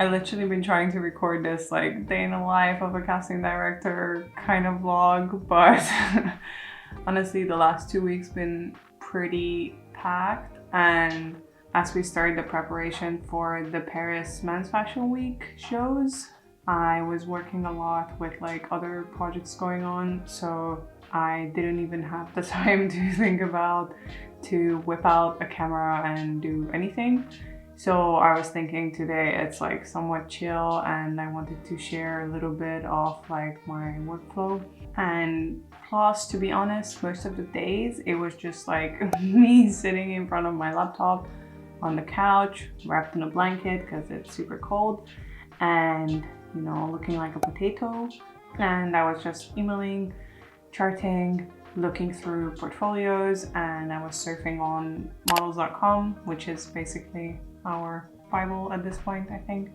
I literally been trying to record this like day in the life of a casting director kind of vlog, but honestly the last 2 weeks been pretty packed, and as we started the preparation for the Paris Men's Fashion Week shows, I was working a lot with like other projects going on, so I didn't even have the time to think about to whip out a camera and do anything. So I was thinking today it's like somewhat chill, and I wanted to share a little bit of like my workflow. And plus, to be honest, most of the days it was just like me sitting in front of my laptop on the couch, wrapped in a blanket because it's super cold, and you know, looking like a potato. And I was just emailing, charting, looking through portfolios, and I was surfing on models.com, which is basically our Bible at this point, I think.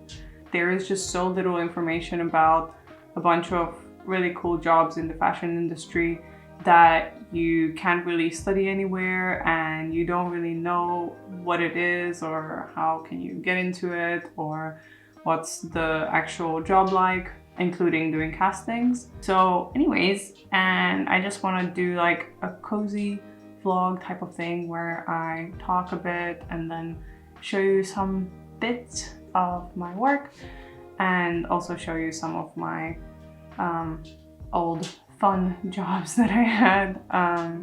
There is just so little information about a bunch of really cool jobs in the fashion industry that you can't really study anywhere, and you don't really know what it is or how can you get into it or what's the actual job like, including doing castings. So anyways, and I just want to do like a cozy vlog type of thing where I talk a bit and then show you some bits of my work, and also show you some of my old fun jobs that I had,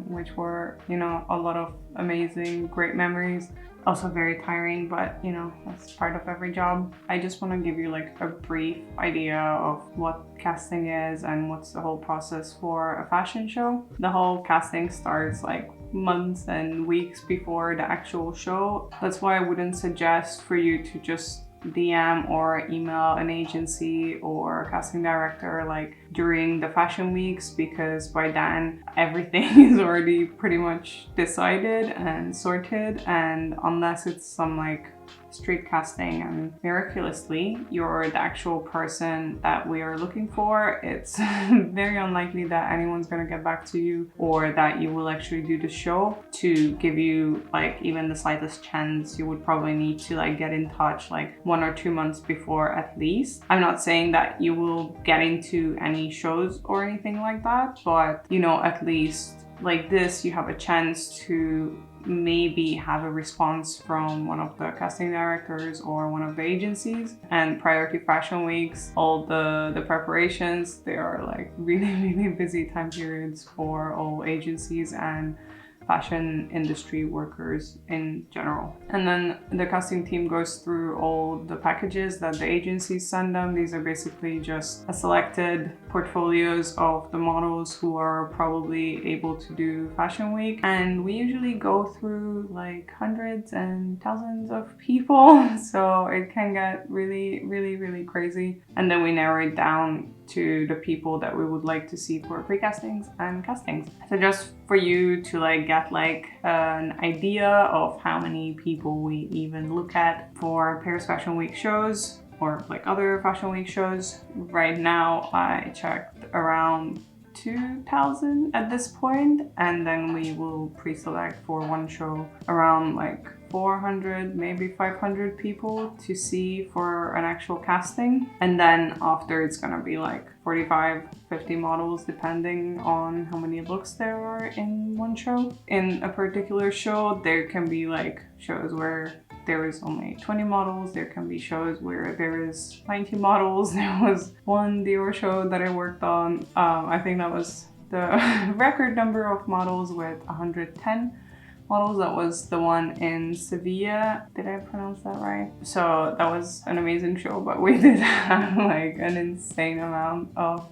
which were, you know, a lot of amazing, great memories. Also very tiring, but you know, that's part of every job. I just want to give you like a brief idea of what casting is and what's the whole process for a fashion show. The whole casting starts like months and weeks before the actual show. That's why I wouldn't suggest for you to just DM or email an agency or a casting director like during the fashion weeks, because by then everything is already pretty much decided and sorted, and unless it's some like street casting and miraculously you're the actual person that we are looking for, it's very unlikely that anyone's gonna get back to you or that you will actually do the show. To give you like even the slightest chance, you would probably need to like get in touch like 1 or 2 months before at least. I'm not saying that you will get into any shows or anything like that, but you know, at least like this you have a chance to maybe have a response from one of the casting directors or one of the agencies. And prior to fashion weeks, all the preparations, they are like really busy time periods for all agencies and fashion industry workers in general. And then the casting team goes through all the packages that the agencies send them. These are basically just a selected portfolios of the models who are probably able to do fashion week. And we usually go through like hundreds and thousands of people. So it can get really crazy. And then we narrow it down to the people that we would like to see for pre-castings and castings. So just for you to like get like an idea of how many people we even look at for Paris Fashion Week shows or like other Fashion Week shows. Right now I checked around 2,000 at this point, and then we will pre-select for one show around like 400, maybe 500 people to see for an actual casting. And then after it's gonna be like 45, 50 models depending on how many looks there are in one show. In a particular show, there can be like shows where there is only 20 models. There can be shows where there is 90 models. There was one Dior show that I worked on. I think that was the record number of models with 110 models. That was the one in Sevilla. Did I pronounce that right? So that was an amazing show, but we did have like an insane amount of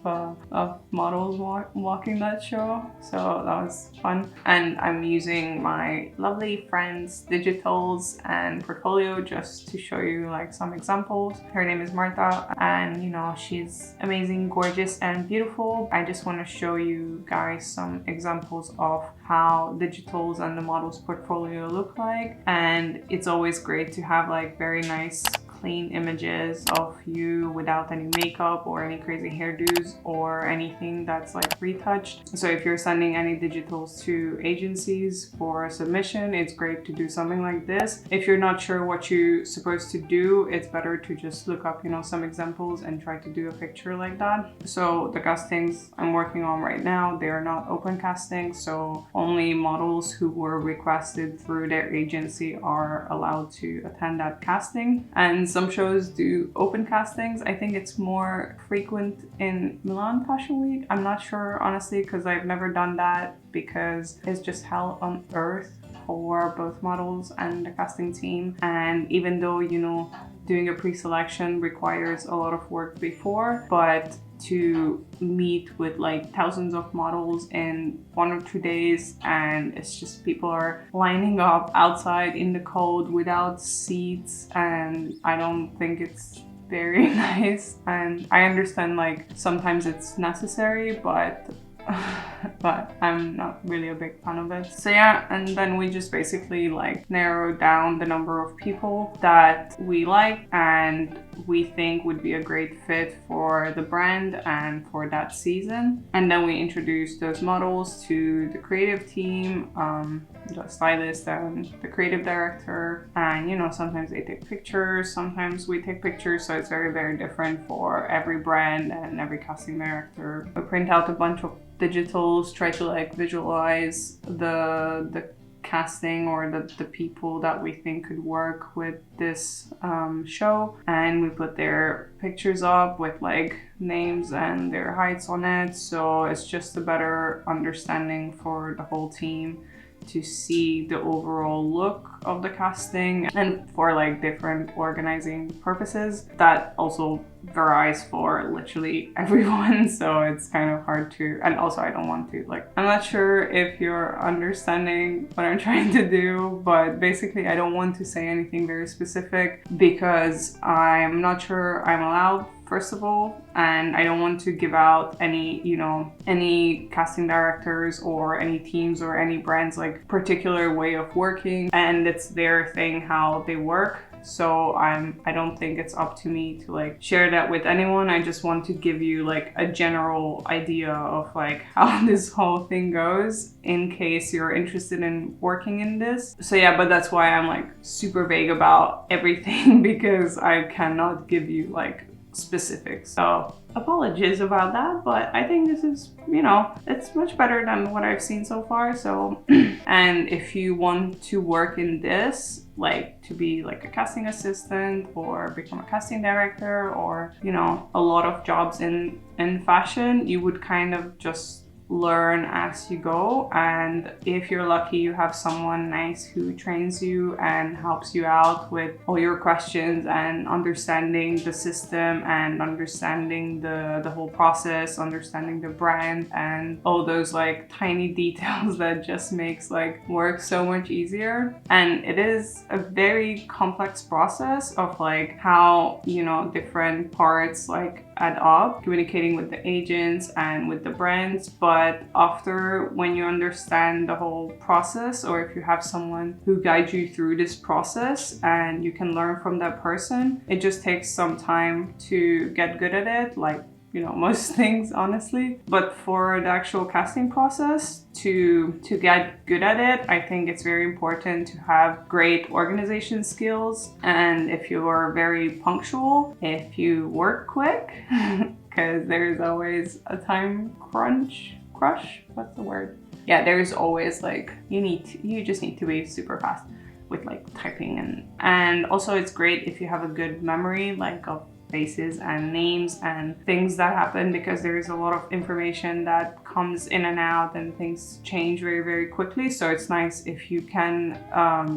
models walking that show. So that was fun. And I'm using my lovely friend's digitals and portfolio just to show you like some examples. Her name is Marta, and you know, she's amazing, gorgeous, and beautiful. I just want to show you guys some examples of how digitals and the models portfolio look like. And it's always great to have like very nice clean images of you without any makeup or any crazy hairdos or anything that's like retouched. So if you're sending any digitals to agencies for submission, it's great to do something like this. If you're not sure what you're supposed to do, it's better to just look up, you know, some examples and try to do a picture like that. So the castings I'm working on right now, they are not open castings, so only models who were requested through their agency are allowed to attend that casting. And some shows do open castings. I think it's more frequent in Milan Fashion Week. I'm not sure honestly, because I've never done that, because it's just hell on earth for both models and the casting team. And even though, you know, doing a pre-selection requires a lot of work before, but to meet with like thousands of models in 1 or 2 days, and it's just people are lining up outside in the cold without seats, and I don't think it's very nice. And I understand like sometimes it's necessary, but I'm not really a big fan of it. So yeah, and then we just basically like narrow down the number of people that we like and we think would be a great fit for the brand and for that season. And then we introduce those models to the creative team, the stylist and the creative director. And you know, sometimes they take pictures, sometimes we take pictures, so it's very, very different for every brand and every casting director. We print out a bunch of digitals, try to like visualize the casting or the people that we think could work with this show, and we put their pictures up with like names and their heights on it, so it's just a better understanding for the whole team to see the overall look of the casting, and for like different organizing purposes. That also varies for literally everyone, so it's kind of hard to, and also I don't want to like, I'm not sure if you're understanding what I'm trying to do, but basically I don't want to say anything very specific because I'm not sure I'm allowed, first of all, and I don't want to give out any, you know, any casting directors or any teams or any brands like particular way of working, and it's their thing how they work. So I don't think it's up to me to like share that with anyone. I just want to give you like a general idea of like how this whole thing goes in case you're interested in working in this. So yeah, but that's why I'm like super vague about everything because I cannot give you like specifics. So apologies about that, but I think this is, you know, it's much better than what I've seen so far. So and if you want to work in this, like to be like a casting assistant or become a casting director, or you know, a lot of jobs in fashion, you would kind of just learn as you go, and if you're lucky you have someone nice who trains you and helps you out with all your questions and understanding the system and understanding the whole process, understanding the brand and all those like tiny details that just makes like work so much easier. And it is a very complex process of like how, you know, different parts like add up, communicating with the agents and with the brands. But after, when you understand the whole process, or if you have someone who guides you through this process and you can learn from that person, it just takes some time to get good at it, like, you know, most things honestly. But for the actual casting process, to get good at it, I think it's very important to have great organization skills, and if you are very punctual, if you work quick, because there's always a time crush, what's the word? Yeah, there's always like, you just need to be super fast with like typing, and also it's great if you have a good memory like of faces and names and things that happen, because there is a lot of information that comes in and out and things change very, very quickly. So it's nice if you can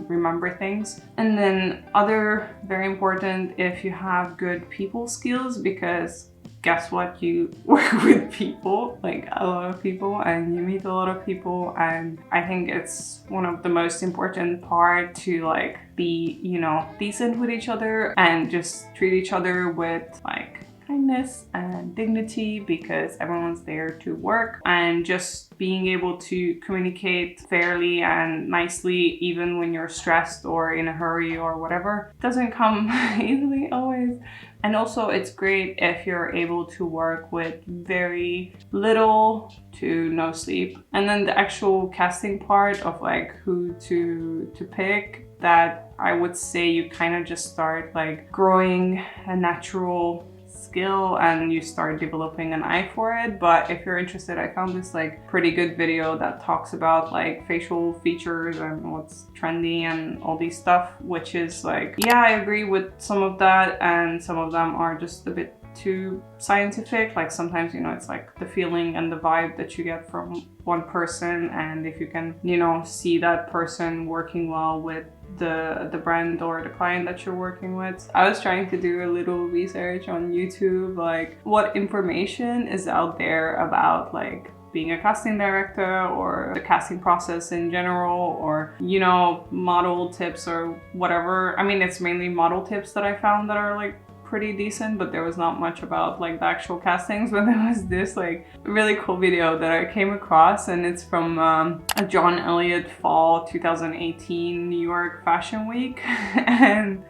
remember things. And then other very important, if you have good people skills, because guess what, you work with people, like a lot of people, and you meet a lot of people, and I think it's one of the most important part to like be, you know, decent with each other and just treat each other with like kindness and dignity, because everyone's there to work, and just being able to communicate fairly and nicely even when you're stressed or in a hurry or whatever doesn't come easily always. And also it's great if you're able to work with very little to no sleep. And then the actual casting part of like who to pick, that I would say you kind of just start like growing a natural skill and you start developing an eye for it. But if you're interested, I found this like pretty good video that talks about like facial features and what's trendy and all these stuff, which is like, yeah, I agree with some of that, and some of them are just a bit too scientific. Like sometimes, you know, it's like the feeling and the vibe that you get from one person, and if you can, you know, see that person working well with the brand or the client that you're working with. I was trying to do a little research on YouTube, like what information is out there about like being a casting director or the casting process in general, or, you know, model tips or whatever. I mean, it's mainly model tips that I found that are like pretty decent, but there was not much about like the actual castings. But there was this like really cool video that I came across, and it's from a John Elliott Fall 2018 New York Fashion Week. and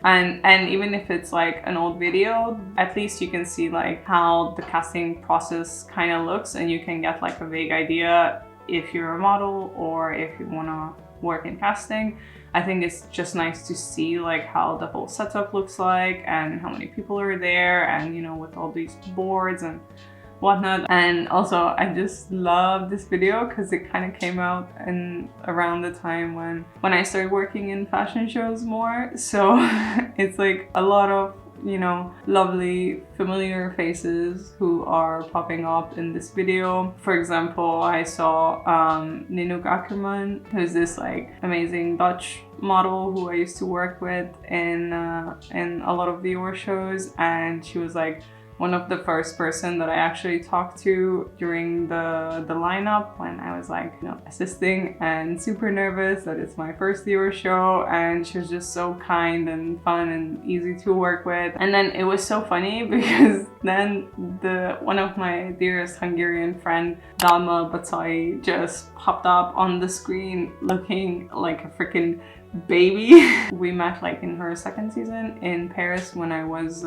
even if it's like an old video, at least you can see like how the casting process kind of looks, and you can get like a vague idea if you're a model or if you want to work in casting. I think it's just nice to see like how the whole setup looks like and how many people are there, and you know, with all these boards and whatnot. And also I just love this video because it kind of came out in around the time when I started working in fashion shows more. So it's like a lot of, you know, lovely familiar faces who are popping up in this video. For example, I saw Ninook Ackerman, who's this like amazing Dutch model who I used to work with in a lot of Dior shows, and she was like one of the first person that I actually talked to during the lineup when I was like, you know, assisting, and super nervous that it's my first Dior show. And she was just so kind and fun and easy to work with. And then it was so funny because then one of my dearest Hungarian friend, Dalma Batai, just popped up on the screen looking like a freaking baby. We met like in her second season in Paris when I was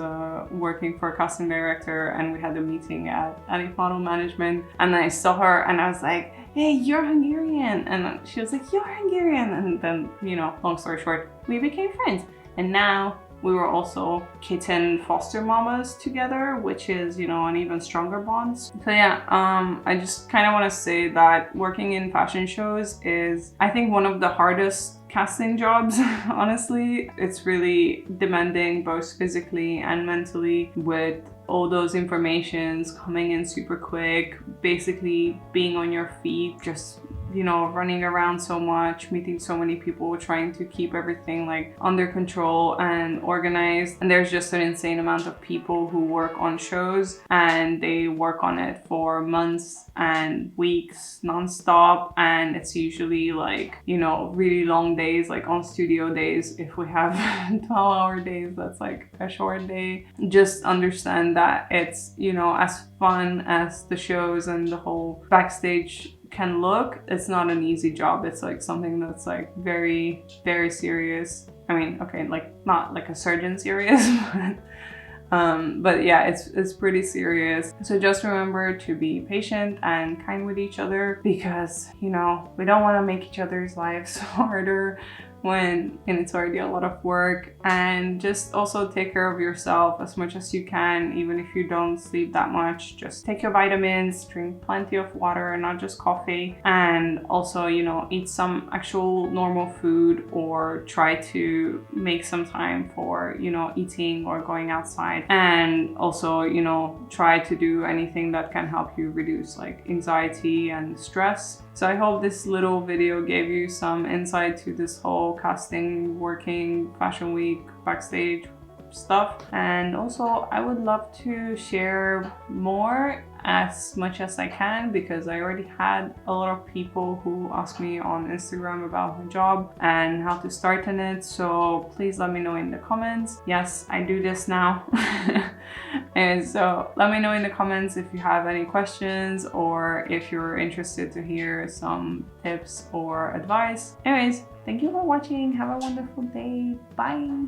working for a casting director, and we had a meeting at Elite Model Management, and I saw her and I was like, hey, you're Hungarian, and then she was like, you're Hungarian, and then, you know, long story short, we became friends. And now we were also kitten foster mamas together, which is, you know, an even stronger bond. So yeah, I just kind of want to say that working in fashion shows is, I think, one of the hardest casting jobs. Honestly, it's really demanding both physically and mentally, with all those informations coming in super quick, basically being on your feet, just, you know, running around so much, meeting so many people, trying to keep everything like under control and organized. And there's just an insane amount of people who work on shows, and they work on it for months and weeks non-stop, and it's usually like, you know, really long days, like on studio days. If we have 12-hour days, that's like a short day. Just understand that it's, you know, as fun as the shows and the whole backstage can look, it's not an easy job. It's like something that's like very, very serious. I mean, okay, like not like a surgeon serious, but yeah, it's pretty serious. So just remember to be patient and kind with each other, because, you know, we don't want to make each other's lives harder when it's already a lot of work. And just also take care of yourself as much as you can. Even if you don't sleep that much, just take your vitamins, drink plenty of water and not just coffee, and also, you know, eat some actual normal food, or try to make some time for, you know, eating or going outside. And also, you know, try to do anything that can help you reduce like anxiety and stress. So I hope this little video gave you some insight to this whole casting, working, fashion week, backstage stuff. And also I would love to share more as much as I can, because I already had a lot of people who asked me on Instagram about my job and how to start in it. So please let me know in the comments. Yes, I do this now. And so let me know in the comments if you have any questions or if you're interested to hear some tips or advice. Anyways, thank you for watching. Have a wonderful day. Bye.